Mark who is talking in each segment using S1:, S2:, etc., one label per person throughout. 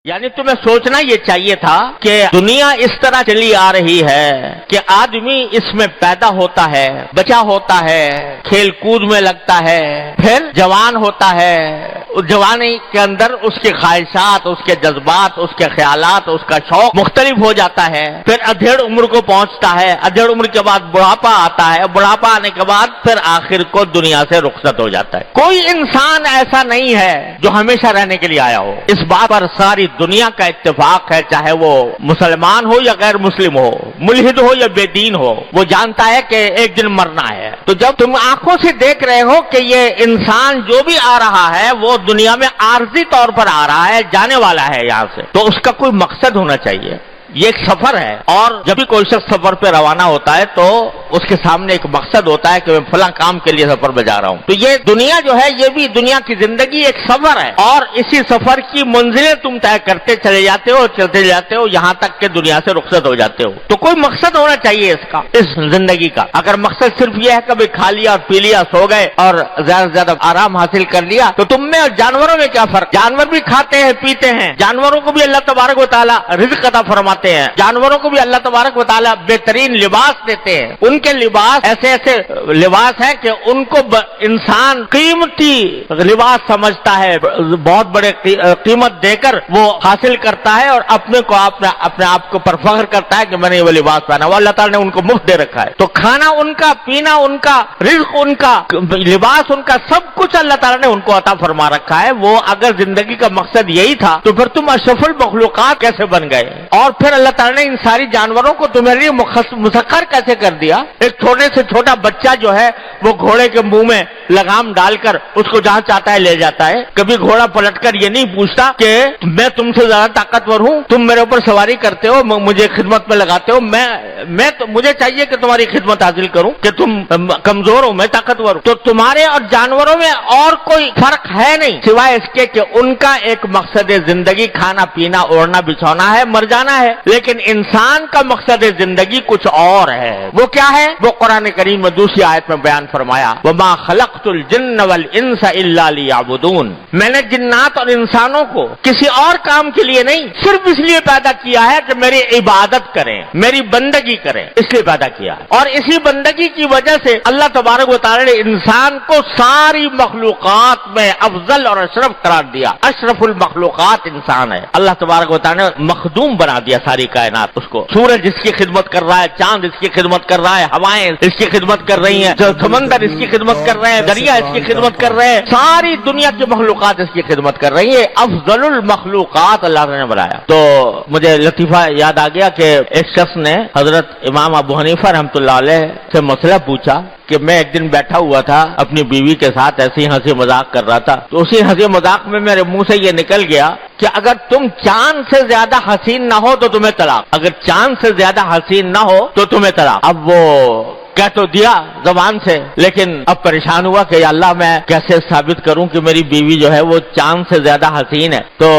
S1: یعنی تمہیں سوچنا یہ چاہیے تھا کہ دنیا اس طرح چلی آ رہی ہے کہ آدمی اس میں پیدا ہوتا ہے، بچہ ہوتا ہے، کھیل کود میں لگتا ہے، پھر جوان ہوتا ہے، جوانی کے اندر اس کے خواہشات، اس کے جذبات، اس کے خیالات، اس کا شوق مختلف ہو جاتا ہے، پھر ادھیڑ عمر کو پہنچتا ہے، ادھیڑ عمر کے بعد بڑھاپا آتا ہے، بڑھاپا آنے کے بعد پھر آخر کو دنیا سے رخصت ہو جاتا ہے۔ کوئی انسان ایسا نہیں ہے جو ہمیشہ رہنے کے لیے آیا ہو۔ اس بات پر ساری دنیا کا اتفاق ہے، چاہے وہ مسلمان ہو یا غیر مسلم ہو، ملحد ہو یا بے دین ہو، وہ جانتا ہے کہ ایک دن مرنا ہے۔ تو جب تم آنکھوں سے دیکھ رہے ہو کہ یہ انسان جو بھی آ رہا ہے وہ دنیا میں عارضی طور پر آ رہا ہے، جانے والا ہے یہاں سے، تو اس کا کوئی مقصد ہونا چاہیے۔ یہ ایک سفر ہے، اور جب بھی کوئی شخص سفر پہ روانہ ہوتا ہے تو اس کے سامنے ایک مقصد ہوتا ہے کہ میں فلاں کام کے لیے سفر پہ جا رہا ہوں۔ تو یہ دنیا جو ہے، یہ بھی دنیا کی زندگی ایک سفر ہے، اور اسی سفر کی منزلیں تم طے کرتے چلے جاتے ہو، چلتے جاتے ہو، یہاں تک کہ دنیا سے رخصت ہو جاتے ہو۔ تو کوئی مقصد ہونا چاہیے اس زندگی کا۔ اگر مقصد صرف یہ ہے کبھی کھا لیا اور پی لیا، سو گئے اور زیادہ سے زیادہ آرام حاصل کر لیا، تو تم میں اور جانوروں میں کیا فرق؟ جانور بھی کھاتے ہیں، پیتے ہیں، جانوروں کو بھی اللہ تبارک و تعالیٰ رزق عطا فرماتے ہیں، جانوروں کو بھی اللہ تبارک و تعالیٰ بہترین لباس دیتے ہیں۔ ان کے لباس ایسے لباس ہیں کہ ان کو انسان قیمتی لباس سمجھتا ہے، بہت بڑے قیمت دے کر وہ حاصل کرتا ہے، اور اپنے آپ کو پر فخر کرتا ہے کہ میں نے وہ لباس پہنا۔ وہ اللہ تعالیٰ نے ان کو مفت دے رکھا ہے۔ تو کھانا ان کا، پینا ان کا، رزق ان کا، لباس ان کا، سب کچھ اللہ تعالیٰ نے ان کو عطا فرما رکھا ہے۔ وہ اگر زندگی کا مقصد یہی تھا تو پھر تم اشرف المخلوقات کیسے بن گئے؟ اور پھر اللہ تعالیٰ نے ان ساری جانوروں کو تمہارے لیے مسخر کیسے کر دیا؟ ایک چھوٹے سے چھوٹا بچہ جو ہے وہ گھوڑے کے منہ میں لگام ڈال کر اس کو جہاں چاہتا ہے لے جاتا ہے۔ کبھی گھوڑا پلٹ کر یہ نہیں پوچھتا کہ میں تم سے زیادہ طاقتور ہوں، تم میرے اوپر سواری کرتے ہو، مجھے خدمت میں لگاتے ہو، مجھے چاہیے کہ تمہاری خدمت حاصل کروں، کہ تم کمزور ہو، میں طاقتور ہوں۔ تو تمہارے اور جانوروں میں اور کوئی فرق ہے نہیں، سوائے اس کے کہ ان کا ایک مقصد زندگی کھانا پینا، اوڑھنا بچھونا ہے، مر جانا ہے، لیکن انسان کا مقصد زندگی کچھ اور ہے۔ وہ کیا ہے؟ وہ قرآن کریم میں دوسری آیت میں بیان فرمایا، وَمَا خَلَقْتُ الْجِنَّ وَالْإِنسَ إِلَّا لِيَعْبُدُونَ، میں نے جنات اور انسانوں کو کسی اور کام کے لیے نہیں، صرف اس لیے پیدا کیا ہے کہ میری عبادت کریں، میری بندگی کریں، اس لیے پیدا کیا ہے۔ اور اسی بندگی کی وجہ سے اللہ تبارک و تعالی نے انسان کو ساری مخلوقات میں افضل اور اشرف قرار دیا۔ اشرف المخلوقات انسان ہے۔ اللہ تبارک و تعالی نے مخدوم بنا دیا ساری کائنات اس کو۔ سورج اس کی خدمت کر رہا ہے، چاند اس کی خدمت کر رہا ہے، ہوائیں اس کی خدمت کر رہی ہیں، سمندر اس کی خدمت کر رہے ہیں، دریا اس کی خدمت کر رہے ہیں، ساری دنیا کی مخلوقات اس کی خدمت کر رہی ہیں۔ افضل المخلوقات اللہ نے بنایا۔ تو مجھے لطیفہ یاد آ گیا کہ ایک شخص نے حضرت امام ابو حنیفہ رحمۃ اللہ علیہ سے مسئلہ پوچھا کہ میں ایک دن بیٹھا ہوا تھا اپنی بیوی کے ساتھ، ایسے ہی ہنسی مذاق کر رہا تھا، تو اسی ہنسی مذاق میں میرے منہ سے یہ نکل گیا کہ اگر تم چاند سے زیادہ حسین نہ ہو تو تمہیں طلاق، اگر چاند سے زیادہ حسین نہ ہو تو تمہیں طلاق۔ اب وہ کہہ تو دیا زبان سے، لیکن اب پریشان ہوا کہ یا اللہ میں کیسے ثابت کروں کہ میری بیوی جو ہے وہ چاند سے زیادہ حسین ہے۔ تو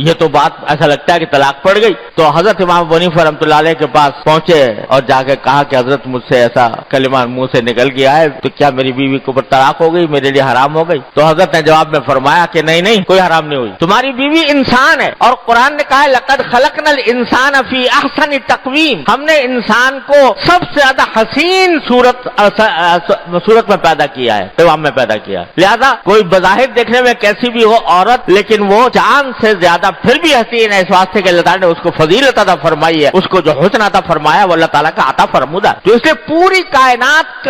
S1: یہ تو بات ایسا لگتا ہے کہ طلاق پڑ گئی۔ تو حضرت امام ابو حنیفہ رحمۃ اللہ علیہ کے پاس پہنچے اور جا کے کہا کہ حضرت مجھ سے ایسا کلمہ منہ سے نکل گیا ہے، تو کیا میری بیوی کے اوپر طلاق ہو گئی، میرے لیے حرام ہو گئی؟ تو حضرت نے جواب میں فرمایا کہ نہیں، کوئی حرام نہیں ہوئی، تمہاری بیوی انسان ہے، اور قرآن نے کہا ہے لقد خلقنا الانسان فی احسن تقویم، ہم نے انسان کو سب سے زیادہ حسین صورت میں پیدا کیا ہے، پیغام میں پیدا کیا ہے۔ لہذا کوئی بظاہر دیکھنے میں کیسی بھی ہو عورت، لیکن وہ چاند سے زیادہ پھر بھی حسین ہے، اس واسطے کہ اللہ تعالیٰ نے اس کو فضیلت عطا فرمائی ہے، اس کو جو حسن عطا فرمایا وہ اللہ تعالیٰ کا عطا فرمودہ، تو اس نے پوری کائنات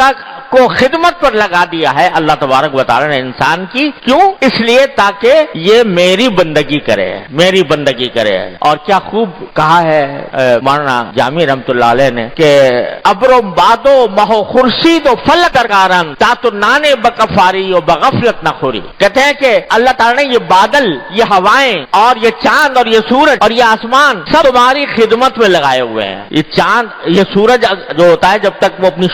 S1: کو خدمت پر لگا دیا ہے اللہ تبارک و تعالیٰ نے انسان کی۔ کیوں؟ اس لیے تاکہ یہ میری بندگی کرے، میری بندگی کرے۔ اور کیا خوب کہا ہے مولانا جامی رحمۃ اللہ علیہ نے کہ ابرو بادو مہو خورشید و فلک درگارن تاتو نانے بکفاری و بغفلت نخوری، کہتے ہیں کہ اللہ تعالیٰ نے یہ بادل، یہ ہوائیں اور یہ چاند اور یہ سورج اور یہ آسمان سب تمہاری خدمت میں لگائے ہوئے ہیں۔ یہ چاند، یہ سورج جو ہوتا ہے جب تک وہ اپنی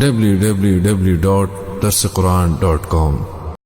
S2: www.darsequran.com